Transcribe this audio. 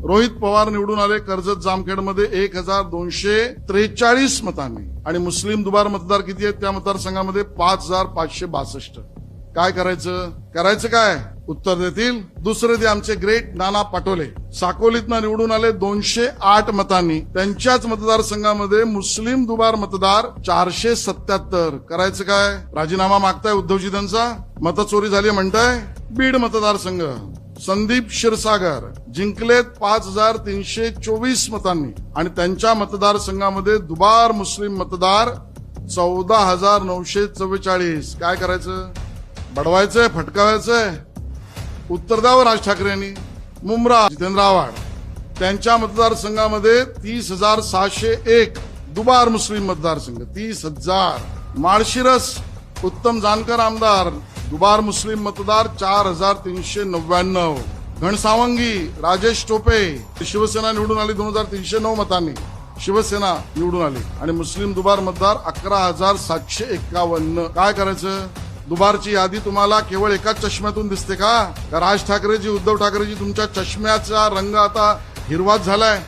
रोहित पवार निवडून आले कर्जत जामखेडमध्ये 1243 मतांनी आणि मुस्लिम दुबार मतदार किती आहेत त्या मतदारसंघामध्ये 5562. काय करायचं काय उत्तर देतील. दुसरे ते आमचे ग्रेट नाना पाटोले साकोलीतनं निवडून आले 208 मतांनी. त्यांच्याच मतदारसंघामध्ये मुस्लिम दुबार मतदार 477. करायचं काय. राजीनामा मागताय उद्धवजी त्यांचा. मतचोरी झाली म्हणताय. बीड मतदारसंघ संदीप क्षीरसागर जिंकलेत 5324 मतांनी आणि त्यांच्या मतदारसंघामध्ये दुबार मुस्लिम मतदार 14944. काय करायचं. बडवायचंय फटकावायचंय. उत्तर द्यावं राज ठाकरे यांनी. मुंब्रा जितेंद्र आव्हाड त्यांच्या मतदारसंघामध्ये 30,601 दुबार मुस्लिम मतदारसंघ 30,000. माळशिरस उत्तम जानकर आमदार दुबार मुस्लिम मतदार 4399. घनसावंगी राजेश टोपे शिवसेना निवडून आली 2309 मतांनी. शिवसेना निवडून आली आणि मुस्लिम दुबार मतदार 11,751. काय करायचं. दुबारची यादी तुम्हाला केवळ एकाच चष्म्यातून दिसते का. राज ठाकरेजी उद्धव ठाकरेजी तुमच्या चष्म्याचा रंग आता हिरवाच झालाय.